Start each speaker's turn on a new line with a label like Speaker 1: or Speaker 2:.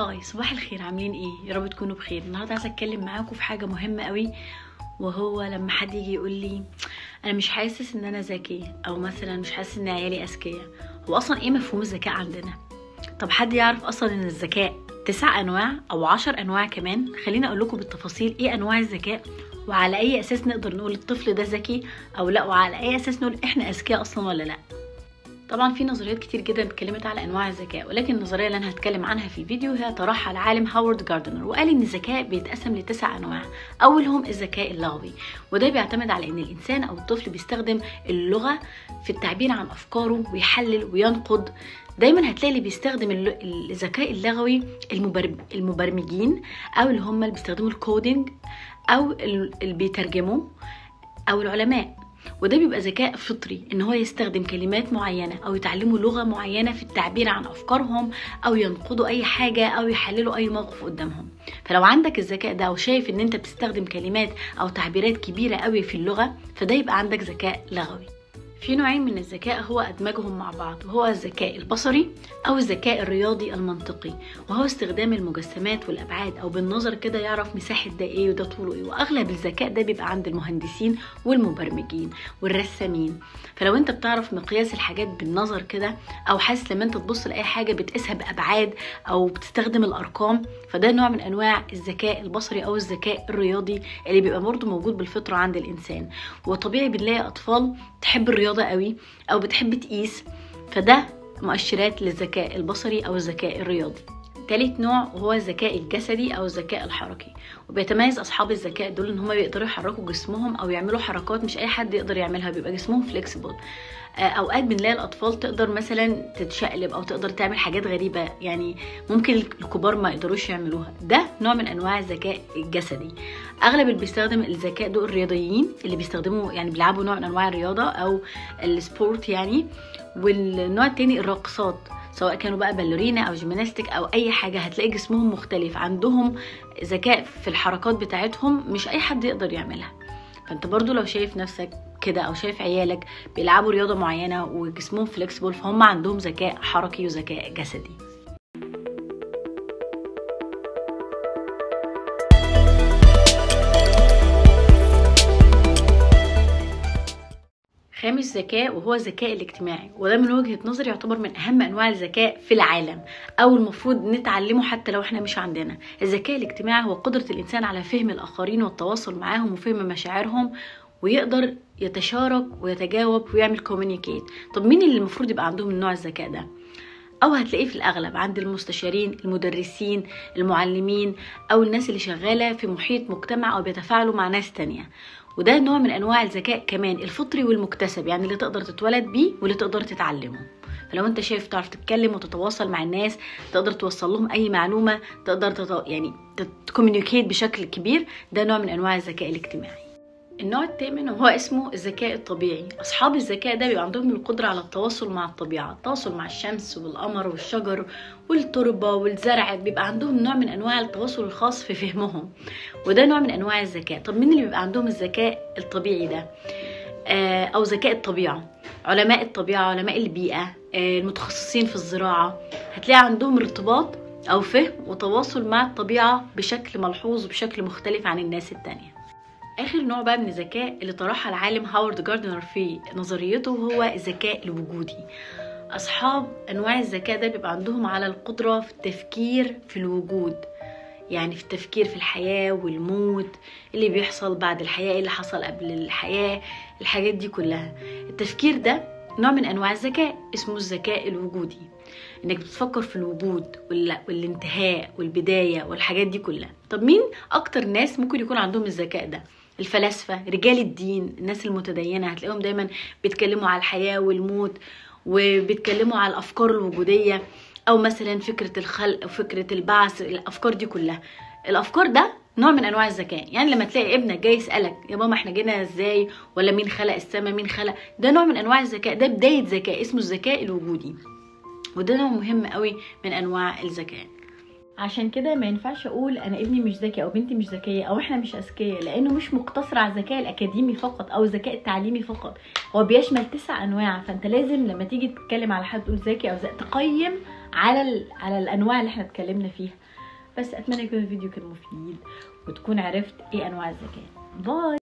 Speaker 1: هاي، صباح الخير. عاملين ايه؟ يا رب تكونوا بخير. النهارده عايزه اتكلم معاكم في حاجه مهمه قوي، وهو لما حد يجي يقول لي انا مش حاسس ان انا ذكي، او مثلا مش حاسس ان عيالي اذكياء. هو اصلا ايه مفهوم الذكاء عندنا؟ طب حد يعرف اصلا ان الذكاء 9 انواع او 10 انواع كمان؟ خليني اقول لكم بالتفاصيل ايه انواع الذكاء، وعلى اي اساس نقدر نقول الطفل ده ذكي او لا، وعلى اي اساس نقول احنا اذكياء اصلا ولا لا. طبعا في نظريات كتير جدا اتكلمت على انواع الذكاء، ولكن النظريه اللي انا هتكلم عنها في الفيديو هي طرحها العالم هوارد جاردنر، وقال ان الذكاء بيتقسم ل9 انواع. اولهم الذكاء اللغوي، وده بيعتمد على ان الانسان او الطفل بيستخدم اللغه في التعبير عن افكاره ويحلل وينقد. دايما هتلاقي اللي بيستخدم الذكاء اللغوي المبرمجين، او اللي هم اللي بيستخدموا الكودينج، او اللي بيترجموا، او العلماء. وده بيبقى ذكاء فطري، ان هو يستخدم كلمات معينة او يتعلموا لغة معينة في التعبير عن افكارهم، او ينقضوا اي حاجة، او يحللوا اي موقف قدامهم. فلو عندك الذكاء ده وشايف ان انت بتستخدم كلمات او تعبيرات كبيرة قوي في اللغة، فده يبقى عندك ذكاء لغوي. في نوعين من الذكاء هو ادمجهم مع بعض، وهو الذكاء البصري او الذكاء الرياضي المنطقي، وهو استخدام المجسمات والابعاد، او بالنظر كده يعرف مساحه ده ايه وده طوله ايه. واغلب الذكاء ده بيبقى عند المهندسين والمبرمجين والرسامين. فلو انت بتعرف مقياس الحاجات بالنظر كده، او حاسس لما انت تبص لاي حاجه بتقيسها بابعاد او بتستخدم الارقام، فده نوع من انواع الذكاء البصري او الذكاء الرياضي اللي بيبقى برضه موجود بالفطره عند الانسان. وطبيعي بنلاقي اطفال تحب الرياضه قوي او بتحب تقيس، فده مؤشرات للذكاء البصري او الذكاء الرياضي. ثالث نوع وهو الذكاء الجسدي او الذكاء الحركي، وبيتميز اصحاب الذكاء دول ان هم بيقدروا يحركوا جسمهم او يعملوا حركات مش اي حد يقدر يعملها، بيبقى جسمهم فليكسيبل. اوقات بنلاقي الاطفال تقدر مثلا تتشقلب او تقدر تعمل حاجات غريبه، يعني ممكن الكبار ما يقدروش يعملوها. ده نوع من انواع الذكاء الجسدي. اغلب اللي بيستخدم الذكاء دول الرياضيين، اللي بيستخدموا يعني بيلعبوا نوع من انواع الرياضه او السبورت يعني. والنوع التاني الراقصات، سواء كانوا بقى باليرينا او جيمناستيك او اي حاجه، هتلاقي جسمهم مختلف، عندهم ذكاء في الحركات بتاعتهم مش اي حد يقدر يعملها. فانت برضو لو شايف نفسك كده او شايف عيالك بيلعبوا رياضه معينه وجسمهم فليكسبل، فهم عندهم ذكاء حركي وذكاء جسدي. خامس ذكاء وهو الذكاء الاجتماعي، وده من وجهة نظري يعتبر من اهم انواع الذكاء في العالم، او المفروض نتعلمه حتى لو احنا مش عندنا. الذكاء الاجتماعي هو قدرة الانسان على فهم الاخرين والتواصل معاهم وفهم مشاعرهم، ويقدر يتشارك ويتجاوب ويعمل كوميونيكيت. طب مين اللي المفروض يبقى عندهم النوع الذكاء ده؟ او هتلاقيه في الاغلب عند المستشارين، المدرسين، المعلمين، او الناس اللي شغالة في محيط مجتمع او بيتفاعلوا مع ناس تانية. وده نوع من انواع الذكاء كمان الفطري والمكتسب، يعني اللي تقدر تتولد بيه واللي تقدر تتعلمه. فلو انت شايف تعرف تتكلم وتتواصل مع الناس، تقدر توصل لهم اي معلومة، تقدر يعني تكوميونيكيت بشكل كبير، ده نوع من انواع الذكاء الاجتماعي. النوع الثامن وهو اسمه الذكاء الطبيعي. اصحاب الذكاء ده بيبقى عندهم القدره على التواصل مع الطبيعه، التواصل مع الشمس والقمر والشجر والتربه والزرع، بيبقى عندهم نوع من انواع التواصل الخاص في فهمهم، وده نوع من انواع الذكاء. طب مين اللي بيبقى عندهم الذكاء الطبيعي ده او ذكاء الطبيعه؟ علماء الطبيعه، علماء البيئه، المتخصصين في الزراعه، هتلاقي عندهم ارتباط او فهم وتواصل مع الطبيعه بشكل ملحوظ وبشكل مختلف عن الناس التانية. اخر نوع بقى من الذكاء اللي طرحها العالم هوارد جاردنر في نظريته هو الذكاء الوجودي. اصحاب انواع الذكاء ده بيبقى عندهم على القدرة في التفكير في الوجود، يعني في التفكير في الحياة والموت، اللي بيحصل بعد الحياة، اللي حصل قبل الحياة، الحاجات دي كلها. التفكير ده نوع من انواع الذكاء اسمه الذكاء الوجودي، انك بتفكر في الوجود والانتهاء والبداية والحاجات دي كلها. طب مين اكتر ناس ممكن يكون عندهم الذكاء ده؟ الفلاسفة، رجال الدين، الناس المتدينة، هتلاقيهم دايما بيتكلموا على الحياة والموت، وبيتكلموا على الافكار الوجودية، او مثلا فكرة الخلق وفكرة البعث. الافكار دي كلها، الافكار ده نوع من انواع الذكاء. يعني لما تلاقي ابنك جاي يسألك يا ماما احنا جينا ازاي، ولا مين خلق السماء، مين خلق، ده نوع من انواع الذكاء، ده بداية ذكاء اسمه الذكاء الوجودي، وده نوع مهم قوي من انواع الذكاء. عشان كده ما ينفعش اقول انا ابني مش ذكي او بنتي مش ذكيه او احنا مش اذكياء، لانه مش مقتصر على الذكاء الاكاديمي فقط او الذكاء التعليمي فقط، هو بيشمل 9 انواع. فانت لازم لما تيجي تتكلم على حد تقول ذكي او ذكي تقيم على الانواع اللي احنا اتكلمنا فيها. بس اتمنى يكون الفيديو كان مفيد وتكون عرفت ايه انواع الذكاء. باي.